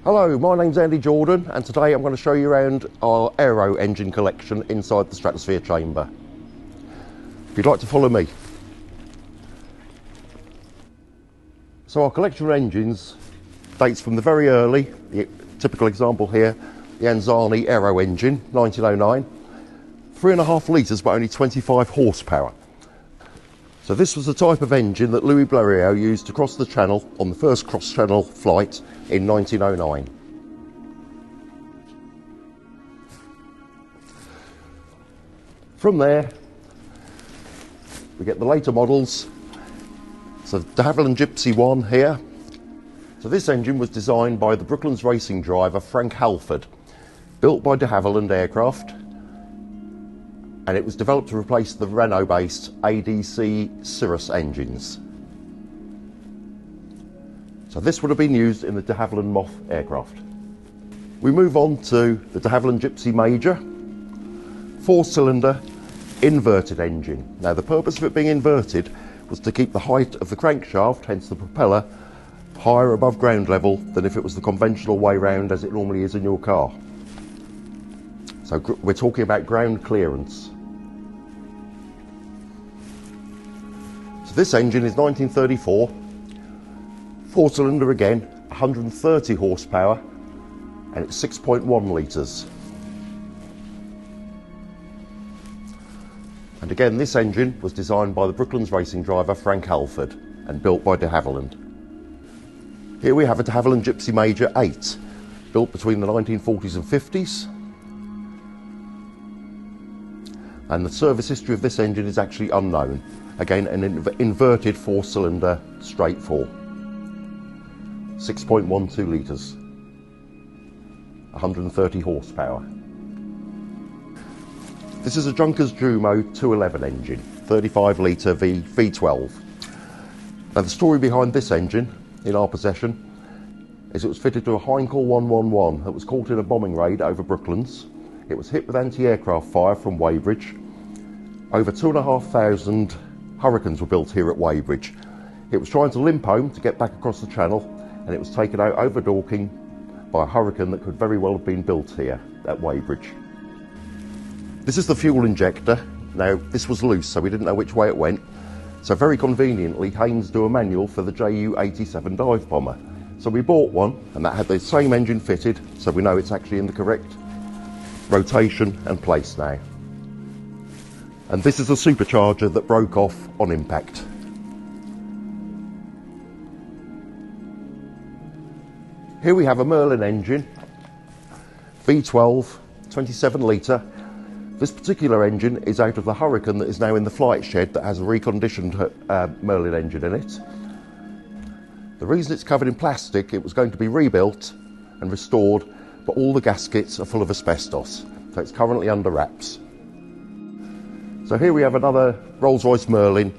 Hello, my name's Andy Jordan and today I'm going to show you around our aero engine collection inside the Stratosphere Chamber. If you'd like to follow me. So our collection of engines dates from the very early, the typical example here, the Anzani aero engine, 1909, 3.5 litres but only 25 horsepower. So this was the type of engine that Louis Blériot used to cross the Channel on the first cross-channel flight in 1909. From there, we get the later models. So the de Havilland Gypsy 1 here. So this engine was designed by the Brooklands racing driver Frank Halford, built by de Havilland Aircraft, and it was developed to replace the Renault-based ADC Cirrus engines. So this would have been used in the de Havilland Moth aircraft. We move on to the de Havilland Gypsy Major, 4-cylinder inverted engine. Now the purpose of it being inverted was to keep the height of the crankshaft, hence the propeller, higher above ground level than if it was the conventional way round as it normally is in your car. So we're talking about ground clearance. So this engine is 1934, 4-cylinder again, 130 horsepower, and it's 6.1 litres. And again, this engine was designed by the Brooklands racing driver Frank Halford and built by de Havilland. Here we have a de Havilland Gypsy Major 8, built between the 1940s and 50s. And the service history of this engine is actually unknown. Again, an inverted 4-cylinder straight 4. 6.12 litres. 130 horsepower. This is a Junkers Jumo 211 engine, 35 litre V12. Now the story behind this engine, in our possession, is it was fitted to a Heinkel 111 that was caught in a bombing raid over Brooklands. It was hit with anti-aircraft fire from Weybridge. Over 2,500 Hurricanes were built here at Weybridge. It was trying to limp home to get back across the Channel, and it was taken out over Dorking by a Hurricane that could very well have been built here at Weybridge. This is the fuel injector. Now this was loose, so we didn't know which way it went. So very conveniently, Haynes do a manual for the Ju-87 dive bomber. So we bought one, and that had the same engine fitted, so we know it's actually in the correct rotation and place now. And this is a supercharger that broke off on impact. Here we have a Merlin engine, V12, 27 litre. This particular engine is out of the Hurricane that is now in the flight shed that has a reconditioned Merlin engine in it. The reason it's covered in plastic, it was going to be rebuilt and restored, but all the gaskets are full of asbestos, so it's currently under wraps. So here we have another Rolls-Royce Merlin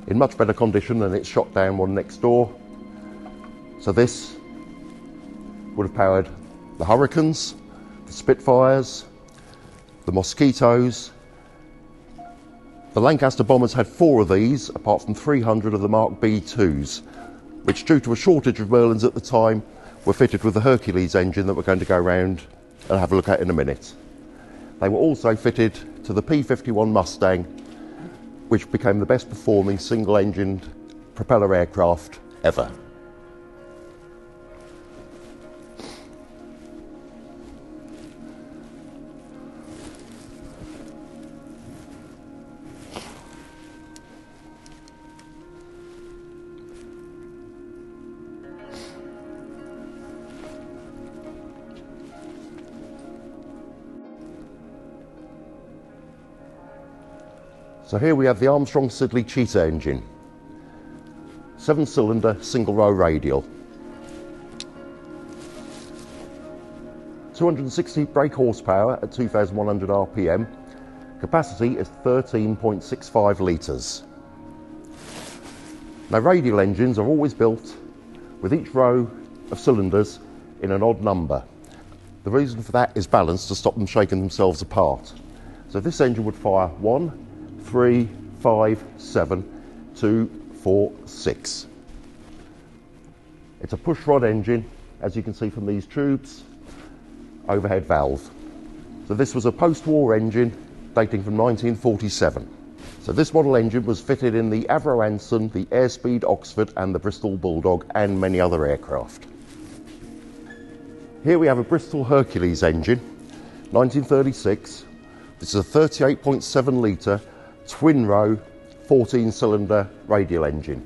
in much better condition than its shot down one next door. So this would have powered the Hurricanes, the Spitfires, the Mosquitoes. The Lancaster bombers had 4 of these, apart from 300 of the Mark B2s, which due to a shortage of Merlins at the time were fitted with the Hercules engine that we're going to go around and have a look at in a minute. They were also fitted to the P-51 Mustang, which became the best performing single-engined propeller aircraft ever. So here we have the Armstrong-Siddeley Cheetah engine, 7-cylinder single-row radial, 260 brake horsepower at 2,100 RPM, capacity is 13.65 litres. Now radial engines are always built with each row of cylinders in an odd number. The reason for that is balance, to stop them shaking themselves apart. So this engine would fire 1, 3, 5, 7, 2, 4, 6. It's a push rod engine as you can see from these tubes, overhead valve. So this was a post-war engine dating from 1947. So this model engine was fitted in the Avro Anson, the Airspeed Oxford and the Bristol Bulldog and many other aircraft. Here we have a Bristol Hercules engine, 1936. This is a 38.7 litre twin-row 14-cylinder radial engine.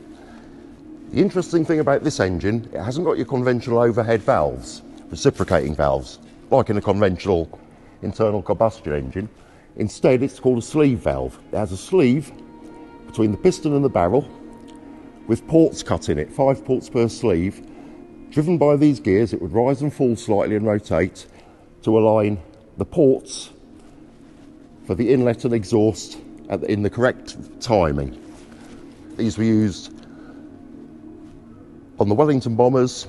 The interesting thing about this engine, it hasn't got your conventional overhead valves, reciprocating valves, like in a conventional internal combustion engine. Instead, it's called a sleeve valve. It has a sleeve between the piston and the barrel with ports cut in it, 5 ports per sleeve. Driven by these gears, it would rise and fall slightly and rotate to align the ports for the inlet and exhaust in the correct timing. These were used on the Wellington bombers,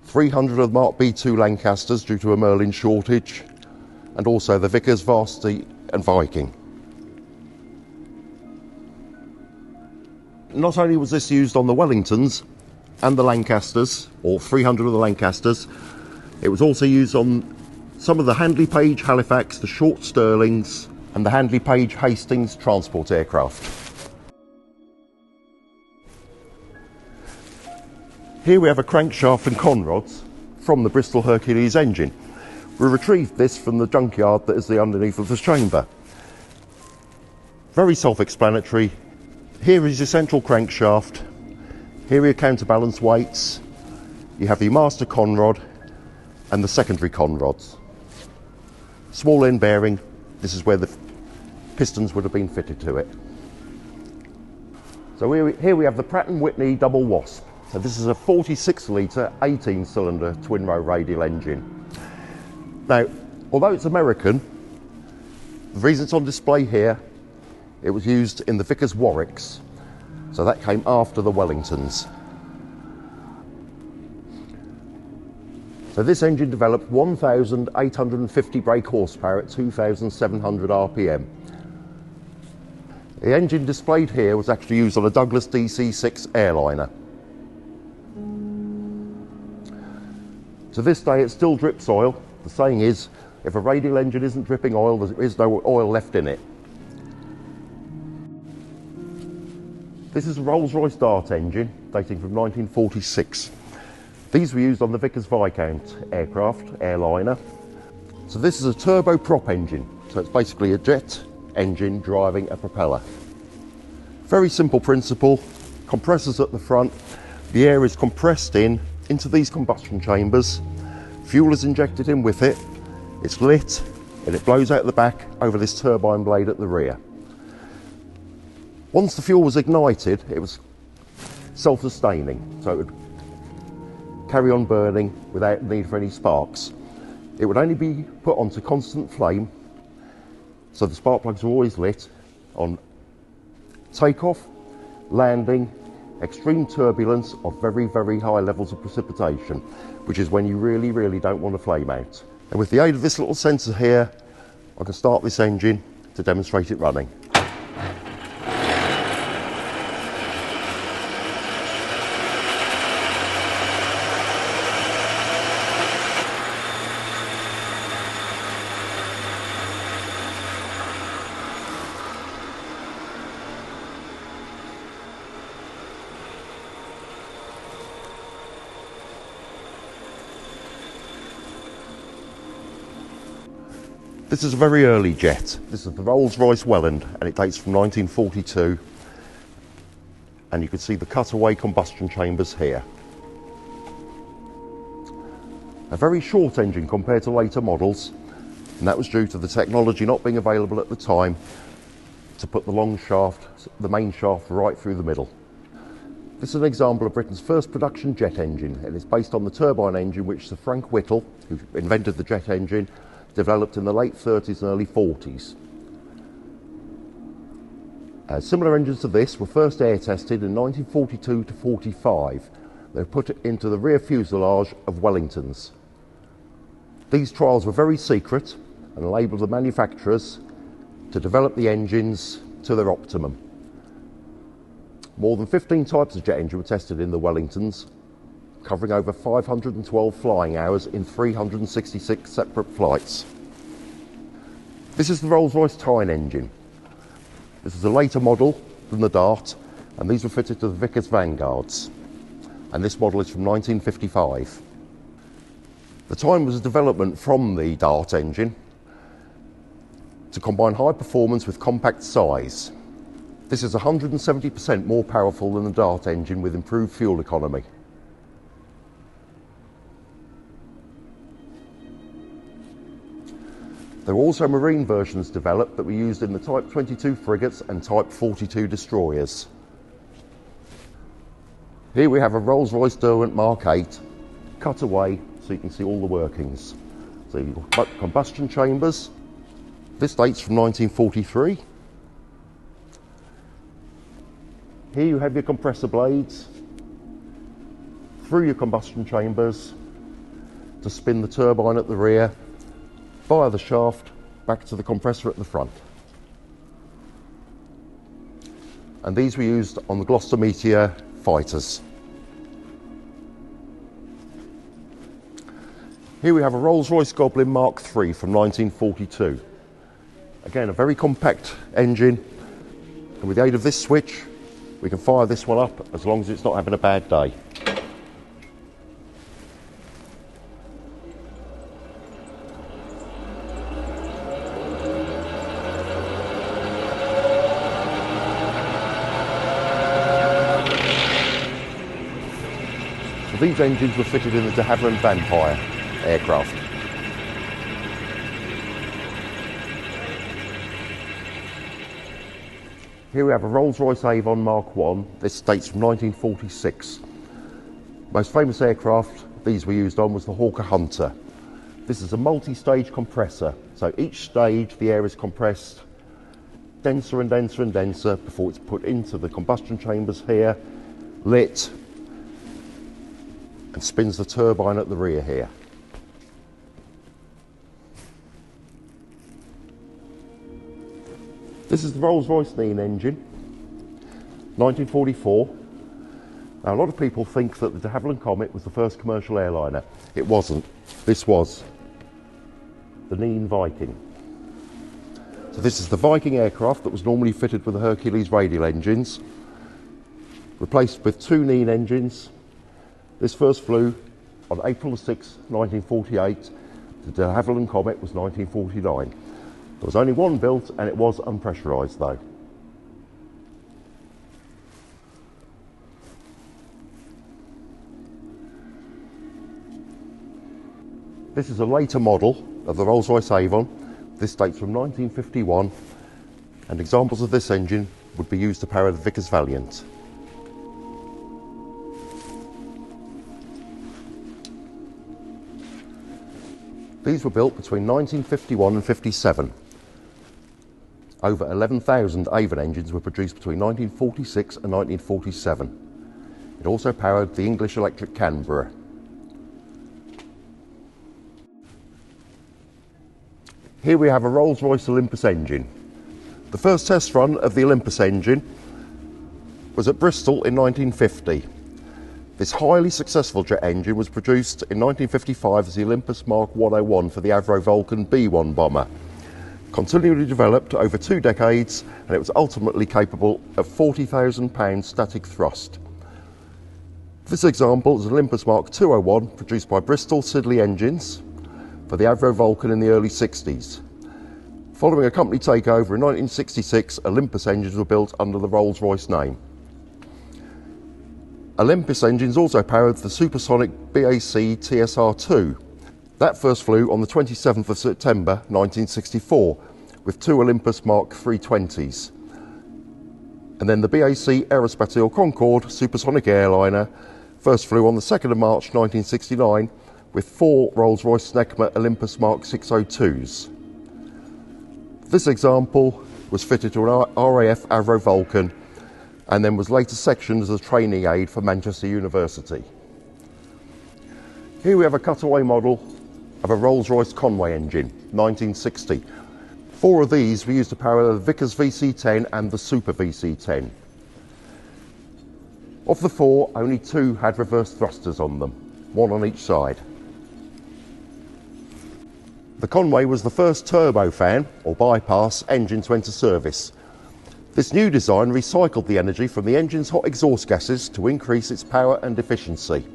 300 of the Mark B2 Lancasters due to a Merlin shortage, and also the Vickers Varsity and Viking. Not only was this used on the Wellingtons and the Lancasters, or 300 of the Lancasters, it was also used on some of the Handley Page Halifax, the Short Stirlings, and the Handley Page Hastings transport aircraft. Here we have a crankshaft and conrods from the Bristol Hercules engine. We retrieved this from the junkyard that is the underneath of the chamber. Very self-explanatory. Here is your central crankshaft. Here are your counterbalance weights. You have your master conrod and the secondary conrods. Small end bearing, this is where the pistons would have been fitted to it. So here we have the Pratt & Whitney double Wasp. So this is a 46 litre 18-cylinder twin-row radial engine. Now, although it's American, the reason it's on display here, it was used in the Vickers Warwicks. So that came after the Wellingtons. So this engine developed 1,850 brake horsepower at 2,700 RPM. The engine displayed here was actually used on a Douglas DC-6 airliner. To this day it still drips oil. The saying is, if a radial engine isn't dripping oil, there is no oil left in it. This is a Rolls-Royce Dart engine dating from 1946. These were used on the Vickers Viscount aircraft, airliner. So this is a turboprop engine. So it's basically a jet engine driving a propeller. Very simple principle. Compressors at the front. The air is compressed into these combustion chambers. Fuel is injected in with it. It's lit and it blows out the back over this turbine blade at the rear. Once the fuel was ignited, it was self-sustaining, so it would carry on burning without need for any sparks. It would only be put onto constant flame, so the spark plugs were always lit on takeoff, landing, extreme turbulence of very, very high levels of precipitation, which is when you really, really don't want to flame out. And with the aid of this little sensor here, I can start this engine to demonstrate it running. This is a very early jet. This is the RollsRoyce Welland and it dates from 1942. And you can see the cutaway combustion chambers here. A very short engine compared to later models, and that was due to the technology not being available at the time to put the long shaft, the main shaft, right through the middle. This is an example of Britain's first production jet engine, and it's based on the turbine engine which Sir Frank Whittle, who invented the jet engine, developed in the late 30s and early 40s. Similar engines to this were first air tested in 1942 to 45. They were put into the rear fuselage of Wellingtons. These trials were very secret and enabled the manufacturers to develop the engines to their optimum. More than 15 types of jet engine were tested in the Wellingtons, covering over 512 flying hours in 366 separate flights. This is the Roycetine engine. This is a later model than the Dart, and these were fitted to the Vickers Vanguards. And this model is from 1955. The Tyne was a development from the Dart engine to combine high performance with compact size. This is 170% more powerful than the Dart engine with improved fuel economy. There were also marine versions developed that were used in the Type 22 frigates and Type 42 destroyers. Here we have a Rolls-Royce Derwent Mark 8 cut away so you can see all the workings. So you've got combustion chambers. This dates from 1943. Here you have your compressor blades through your combustion chambers to spin the turbine at the rear via the shaft back to the compressor at the front. And these were used on the Gloucester Meteor fighters. Here we have a Rolls-Royce Goblin Mark III from 1942. Again, a very compact engine, and with the aid of this switch we can fire this one up as long as it's not having a bad day. So these engines were fitted in the de Havilland Vampire aircraft. Here we have a Rolls-Royce Avon Mark I. This dates from 1946. Most famous aircraft these were used on was the Hawker Hunter. This is a multi-stage compressor, so each stage the air is compressed denser and denser and denser before it's put into the combustion chambers here, lit, and spins the turbine at the rear here. This is the Rollsroyce engine, 1944. Now a lot of people think that the de Havilland Comet was the first commercial airliner. It wasn't. This was the Neen Viking. So this is the Viking aircraft that was normally fitted with the Hercules radial engines, replaced with two Neen engines. This first flew on April 6, 1948. The de Havilland Comet was 1949. There was only one built and it was unpressurised though. This is a later model of the Rolls-Royce Avon. This dates from 1951, and examples of this engine would be used to power the Vickers Valiant. These were built between 1951 and 57. Over 11,000 Avon engines were produced between 1946 and 1947. It also powered the English Electric Canberra. Here we have a Rolls-Royce Olympus engine. The first test run of the Olympus engine was at Bristol in 1950. This highly successful jet engine was produced in 1955 as the Olympus Mark 101 for the Avro Vulcan B-1 bomber. Continually developed over 2 decades, and it was ultimately capable of 40,000 pounds static thrust. This example is an Olympus Mark 201 produced by Bristol Siddeley Engines for the Avro Vulcan in the early 60s. Following a company takeover in 1966, Olympus engines were built under the Rolls-Royce name. Olympus engines also powered the supersonic BAC TSR-2. That first flew on the 27th of September 1964 with 2 Olympus Mark 320s. And then the BAC Aerospatiale Concorde supersonic airliner first flew on the 2nd of March 1969 with 4 Rolls-Royce Snecma Olympus Mark 602s. This example was fitted to an RAF Avro Vulcan and then was later sectioned as a training aid for Manchester University. Here we have a cutaway model of a Rolls-Royce Conway engine, 1960. 4 of these were used to power the Vickers VC-10 and the Super VC-10. Of the 4, only 2 had reverse thrusters on them, 1 on each side. The Conway was the first turbofan, or bypass, engine to enter service. This new design recycled the energy from the engine's hot exhaust gases to increase its power and efficiency.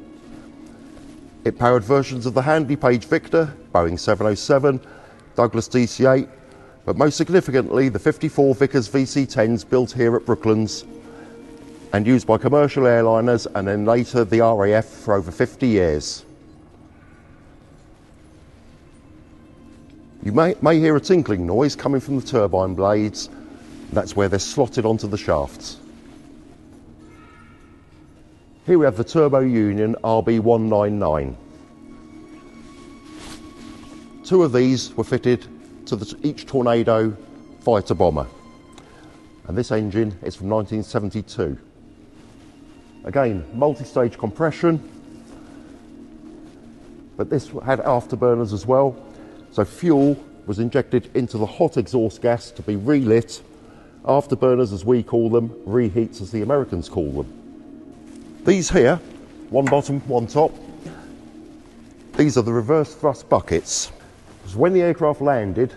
It powered versions of the Handley Page Victor, Boeing 707, Douglas DC-8, but most significantly the 54 Vickers VC-10s built here at Brooklands and used by commercial airliners and then later the RAF for over 50 years. You may hear a tinkling noise coming from the turbine blades. That's where they're slotted onto the shafts. Here we have the Turbo Union RB199. 2 of these were fitted to each Tornado fighter bomber, and this engine is from 1972. Again, multi-stage compression, but this had afterburners as well, so fuel was injected into the hot exhaust gas to be relit. Afterburners, as we call them, reheats as the Americans call them. These here, one bottom, one top, these are the reverse thrust buckets. So when the aircraft landed,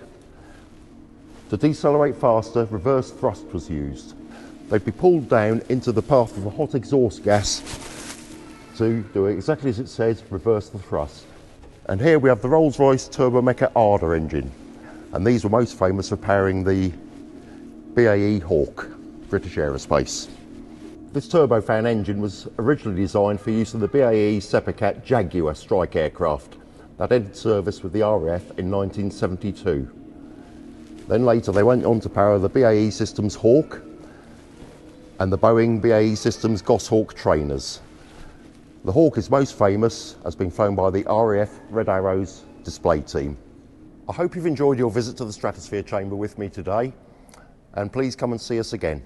to decelerate faster, reverse thrust was used. They'd be pulled down into the path of the hot exhaust gas to do exactly as it says, reverse the thrust. And here we have the RollsRoyce Turbomeca Ardour engine, and these were most famous for powering the BAE Hawk, British Aerospace. This turbofan engine was originally designed for use in the BAE Seppicat Jaguar strike aircraft that entered service with the RAF in 1972. Then later they went on to power the BAE Systems Hawk and the Boeing BAE Systems Goshawk trainers. The Hawk is most famous as being flown by the RAF Red Arrows display team. I hope you've enjoyed your visit to the Stratosphere Chamber with me today, and please come and see us again.